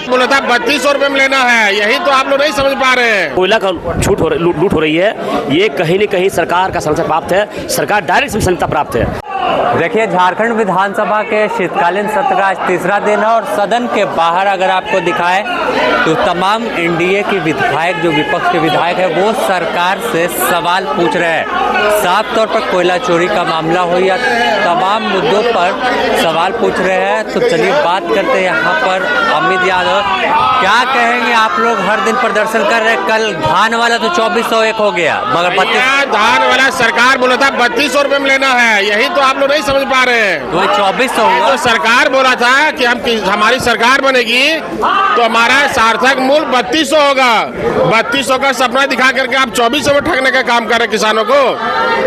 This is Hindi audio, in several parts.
बोला था 3200 रुपए में लेना है, यही तो आप लोग नहीं समझ पा रहे हैं। कोयला का लूट हो रही है, ये कहीं न कहीं सरकार का संरक्षण प्राप्त है, सरकार डायरेक्ट संरक्षण प्राप्त है। देखिए, झारखंड विधानसभा के शीतकालीन सत्र का आज तीसरा दिन है और सदन के बाहर अगर आपको दिखाएं तो तमाम एनडीए के विधायक, जो विपक्ष के विधायक है, वो सरकार से सवाल पूछ रहे हैं। साफ तौर पर कोयला चोरी का मामला हो या तमाम मुद्दों पर सवाल पूछ रहे हैं। तो चलिए बात करते हैं यहाँ पर अमित यादव, क्या कहेंगे आप लोग हर दिन प्रदर्शन कर रहे हैं। कल धान वाला तो 2401 हो गया, मगर धान वाला सरकार बोला था 3200 रुपए में लेना है, यही तो आप लोग नहीं समझ पा रहे हैं। तो 2400 होगा। तो सरकार बोला था कि हमारी सरकार बनेगी तो हमारा सार्थक मूल्य 3200 होगा। 3200 का सपना दिखा करके आप 2400 में ठगने का काम कर रहे किसानों को,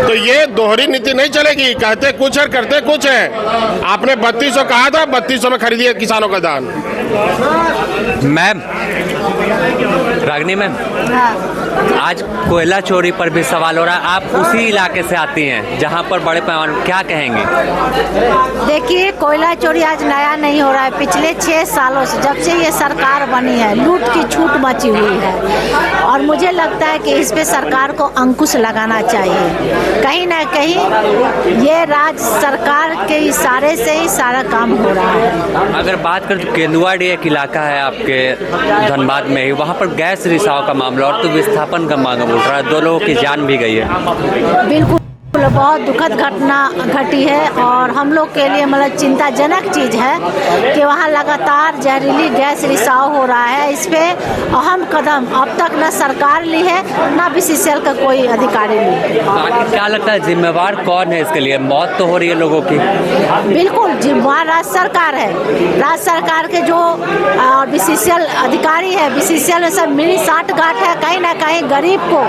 तो ये दोहरी नीति नहीं चलेगी। कहते कुछ है करते कुछ है। आपने 3200 कहा था, 3200 में खरीदिए किसानों का धान। मैम, रागिनी मैम, आज कोयला चोरी पर भी सवाल हो रहा है। आप उसी इलाके से आती हैं जहां पर बड़े पैमाने, क्या कहेंगे? देखिए, कोयला चोरी आज नया नहीं हो रहा है। पिछले 6 सालों से, जब से ये सरकार बनी है, लूट की छूट मची हुई है और मुझे लगता है कि इस पे सरकार को अंकुश लगाना चाहिए। कहीं ना कहीं ये राज्य सरकार के इशारे से ही सारा काम हो रहा है। अगर बात करें तो केंदुआड़ी एक इलाका है आपके धनबाद में ही, वहाँ पर गैस रिसाव का मामला और तो विस्थापन का मांग उठ रहा है, 2 लोगों की जान भी गई है। बिल्कुल, बहुत दुखद घटना घटी है और हम लोग के लिए मतलब चिंताजनक चीज़ है कि वहाँ लगातार जहरीली गैस रिसाव हो रहा है। इस पे अहम कदम अब तक न सरकार ली है, न बीसीसीएल का कोई अधिकारी ली है। आखिर क्या लगता है, जिम्मेवार कौन है इसके लिए? मौत तो हो रही है लोगों की। बिल्कुल जिम्मेवार राज्य सरकार है। राज्य सरकार के जो बीसीसीएल अधिकारी है, बीसीसीएल में सब मिली साठगांठ है। कहीं ना कहीं गरीब को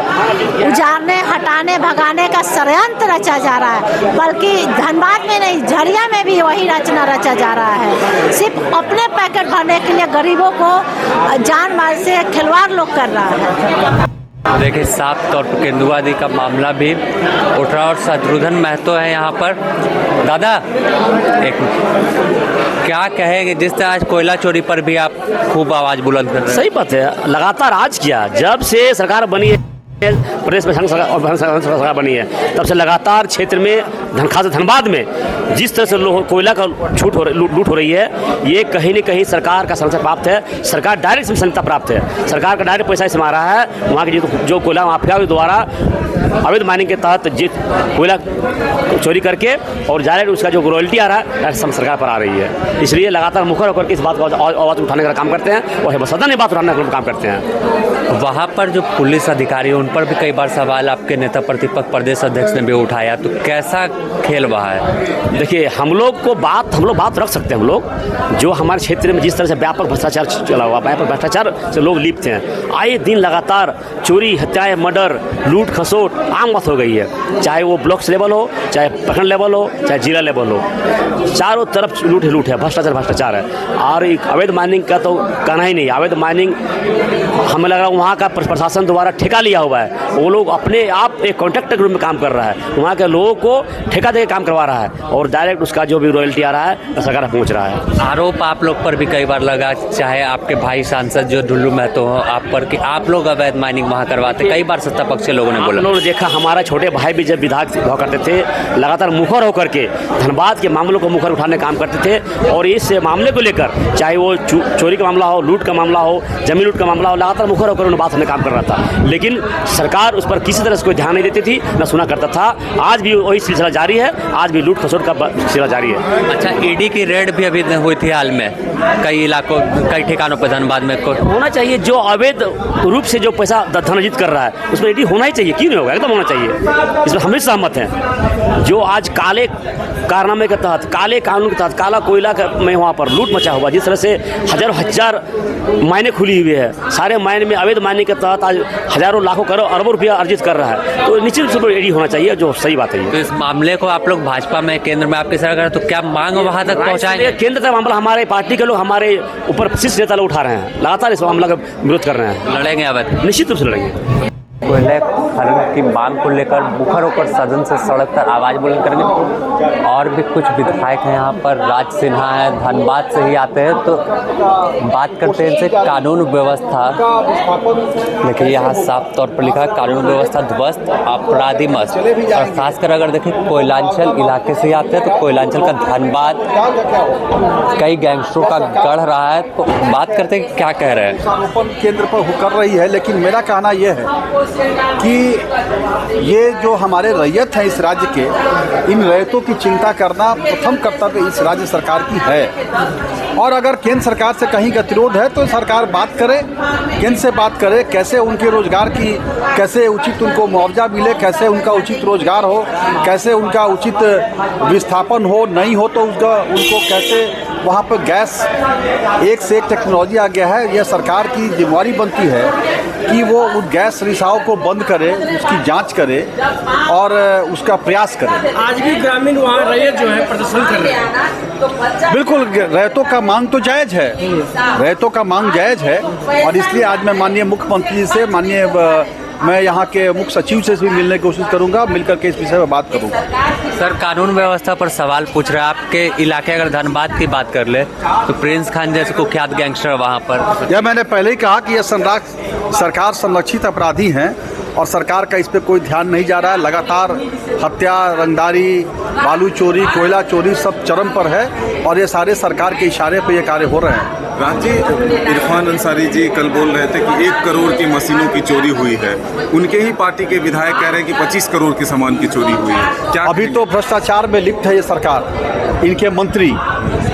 उजाड़ने, हटाने, भगाने का षड्यंत्र रचा जा रहा है। बल्कि धनबाद में नहीं, झरिया में भी वही रचना रचा जा रहा है। सिर्फ अपने पैकेट भरने के लिए गरीबों को जान माल से खिलवाड़ लोग कर रहा है। देखिए, साफ तौर पर केंदुआड़ी का मामला भी उठ रहा और शत्रुघ्न महतो है यहाँ पर। दादा, एक क्या कहेंगे, जिस तरह आज कोयला चोरी पर भी आप खूब आवाज बुलंद कर रहे हैं? सही बात है, लगातार आज किया, जब से सरकार बनी है, प्रदेश में सरकार बनी है, तब से लगातार क्षेत्र में खास धनबाद में जिस तरह से कोयला का लूट हो रही है, ये कहीं न कहीं सरकार का संरक्षण प्राप्त है, सरकार डायरेक्ट संरक्षण प्राप्त है। सरकार का डायरेक्ट पैसा इसमें आ रहा है। वहाँ के जो कोयला माफिया के द्वारा अवैध माइनिंग के तहत कोयला चोरी करके और डायरेक्ट उसका जो रॉयल्टी आ रहा है सरकार पर आ रही है। इसलिए लगातार मुखर होकर के इस बात को आवाज़ उठाने का काम करते हैं और सदन में बात उठाने का काम करते हैं। वहाँ पर जो पुलिस अधिकारी, उन पर भी कई बार सवाल आपके नेता प्रतिपक्ष प्रदेश अध्यक्ष ने भी उठाया, तो कैसा खेल वहाँ है? देखिए, हम लोग बात रख सकते हैं। हम लोग जो हमारे क्षेत्र में जिस तरह से व्यापक भ्रष्टाचार चला हुआ, व्यापक भ्रष्टाचार से लोग लिप्त हैं, आए दिन लगातार चोरी, हत्याएं, मर्डर, लूट खसोट आम बात हो गई है। चाहे वो ब्लॉक लेवल हो, चाहे प्रखंड लेवल हो, चाहे जिला लेवल हो, चारों तरफ लूट है, भ्रष्टाचार है। और अवैध माइनिंग का तो कहना ही नहीं। अवैध माइनिंग हमें लग रहा है वहाँ का प्रशासन द्वारा ठेका लिया हुआ है। वो लोग अपने आप एक कॉन्ट्रैक्टर के रूप में काम कर रहा है, वहाँ के लोगों को ठेका देकर काम करवा रहा है और डायरेक्ट उसका जो भी रॉयल्टी आ रहा है सरकार पहुँच रहा है। आरोप आप लोग पर भी कई बार लगा, चाहे आपके भाई सांसद जो ढुल्लू महतो हो, आप पर कि आप लोग अवैध माइनिंग वहाँ करवाते, कई बार सत्ता पक्ष के लोगों ने बोला। उन्होंने देखा, हमारा छोटे भाई भी जब विधायक हुआ करते थे, लगातार मुखर होकर के धनबाद के मामलों को मुखर उठाने का काम करते थे और इस मामले को लेकर, चाहे वो चोरी का मामला हो, लूट का मामला हो, जमीन लूट का मामला हो, लगातार मुखर होकर उन्हें बात होने काम कर रहा था। लेकिन सरकार उस पर किसी तरह से कोई ध्यान नहीं देती थी, न सुना करता था। आज भी वही सिलसिला जारी है, आज भी लूट खसोट का सिलसिला जारी है। अच्छा, ईडी की रेड भी अभी हुई थी हाल में कई इलाकों, कई ठिकानों पर धनबाद में। होना चाहिए, जो अवैध रूप से जो पैसा धन अर्जित कर रहा है उसमें ईडी होना ही चाहिए। क्यों नहीं होगा, एकदम होना चाहिए। इसमें हम भी सहमत हैं। जो आज काले कारनामे के तहत, काले कानून के तहत, काला कोयला में वहाँ पर लूट मचा हुआ, जिस तरह से हजार मायने खुली हुई है, सारे मायने में अवैध मायने के तहत आज हजारों लाखों करोड़ अरबों रुपया अर्जित कर रहा है, तो निश्चित रूप से ईडी होना चाहिए, जो सही बात है। तो इस मामले को आप लोग भाजपा में, केंद्र में आपकी सरकार, तो क्या मांग वहाँ तक पहुँचाएंगे? केंद्र तक मामला हमारे पार्टी के लोग, हमारे ऊपर शीर्ष नेता लोग उठा रहे हैं, लगातार इस मामला का विरोध कर रहे हैं। लड़ेंगे अवैध? निश्चित रूप से लड़ेंगे। कोयले खनन की मांग को लेकर मुखर होकर सदन से सड़क पर आवाज बुलंद करेंगे। और भी कुछ विधायक हैं यहाँ पर, राज सिन्हा है, धनबाद से ही आते हैं, तो बात करते हैं इनसे। कानून व्यवस्था देखिए यहाँ साफ तौर पर लिखा है, कानून व्यवस्था ध्वस्त, अपराधी मस्त। और खासकर अगर देखें कोयलांचल इलाके से आते हैं तो कोयलांचल का धनबाद कई गैंगस्टरों का गढ़ रहा है। तो बात करते हैं क्या कह रहे हैं। आरोपण केंद्र पर कर रही है, लेकिन मेरा कहना यह है कि ये जो हमारे रैयत हैं इस राज्य के, इन रैयतों की चिंता करना प्रथम कर्तव्य इस राज्य सरकार की है। और अगर केंद्र सरकार से कहीं गतिरोध है तो सरकार बात करे, केंद्र से बात करे, कैसे उनके रोजगार की, कैसे उचित उनको मुआवजा मिले, कैसे उनका उचित रोजगार हो, कैसे उनका उचित विस्थापन हो, नहीं हो तो उनको कैसे वहाँ पर गैस, एक से एक टेक्नोलॉजी आ गया है। यह सरकार की जिम्मेदारी बनती है कि वो उस गैस रिसाव को बंद करे, उसकी जांच करे और उसका प्रयास करे। आज भी ग्रामीण वहाँ रैयत जो है प्रदर्शन कर रहे हैं। बिल्कुल, रैयतों का मांग तो जायज़ है, रैयतों का मांग जायज़ है। और इसलिए आज मैं माननीय मुख्यमंत्री जी से, मैं यहाँ के मुख्य सचिव से भी मिलने की कोशिश करूँगा, मिलकर के इस विषय में बात करूँगा। सर, कानून व्यवस्था पर सवाल पूछ रहे हैं। आपके इलाके अगर धनबाद की बात कर ले तो प्रिंस खान जैसे कुख्यात गैंगस्टर वहाँ पर, यह मैंने पहले ही कहा कि यह सरकार संरक्षित अपराधी हैं और सरकार का इस पर कोई ध्यान नहीं जा रहा है। लगातार हत्या, रंगदारी, बालू चोरी, कोयला चोरी सब चरम पर है और ये सारे सरकार के इशारे पर ये कार्य हो रहे हैं। राजी, इरफान अंसारी जी कल बोल रहे थे कि 1 करोड़ की मशीनों की चोरी हुई है। उनके ही पार्टी के विधायक कह रहे हैं कि 25 करोड़ के सामान की चोरी हुई है। क्या अभी तो भ्रष्टाचार में लिप्त है ये सरकार, इनके मंत्री।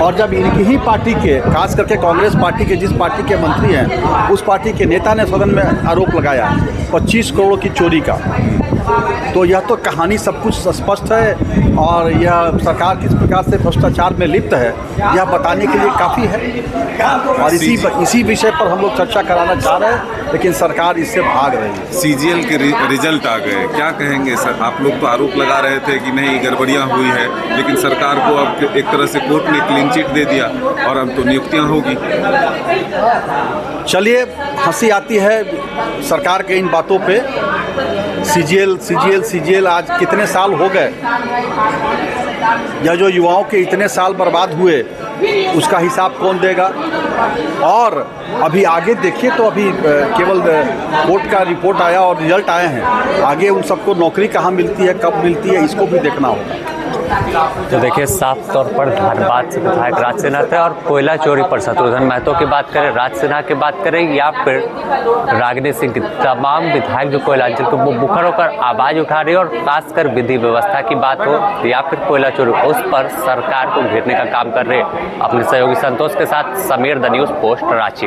और जब इनकी ही पार्टी के, खास करके कांग्रेस पार्टी के जिस पार्टी के मंत्री हैं, उस पार्टी के नेता ने सदन में आरोप लगाया 25 करोड़ की चोरी का, तो यह तो कहानी सब कुछ स्पष्ट है। और यह सरकार किस प्रकार से भ्रष्टाचार में लिप्त है यह बताने के लिए काफ़ी है। और इसी विषय पर हम लोग चर्चा कराना चाह रहे हैं, लेकिन सरकार इससे भाग रही है। सीजीएल के रिजल्ट आ गए, क्या कहेंगे सर? आप लोग तो आरोप लगा रहे थे कि नहीं गड़बड़ियाँ हुई है, लेकिन सरकार को अब एक तरह से कोर्ट ने क्लीन चिट दे दिया और अब तो नियुक्तियाँ होगी। चलिए, हंसी आती है सरकार के इन बातों पे। सीजीएल आज कितने साल हो गए, या जो युवाओं के इतने साल बर्बाद हुए उसका हिसाब कौन देगा? और अभी आगे देखिए तो अभी केवल कोर्ट का रिपोर्ट आया और रिजल्ट आए हैं, आगे उन सबको नौकरी कहाँ मिलती है, कब मिलती है, इसको भी देखना होगा। तो देखिए साफ तौर पर धनबाद से विधायक राज सिन्हा थे। और कोयला चोरी पर शत्रुघ्न महतो की बात करें, राज सिन्हा की बात करें या फिर रागिनी सिंह की, तमाम विधायक जो कोयलांचल को वो मुखर होकर आवाज़ उठा रही है। और खासकर विधि व्यवस्था की बात हो या फिर कोयला चोरी, उस पर सरकार को घेरने का काम कर रहे हैं। अपने सहयोगी संतोष के साथ Sameer, the news post, Ranchi.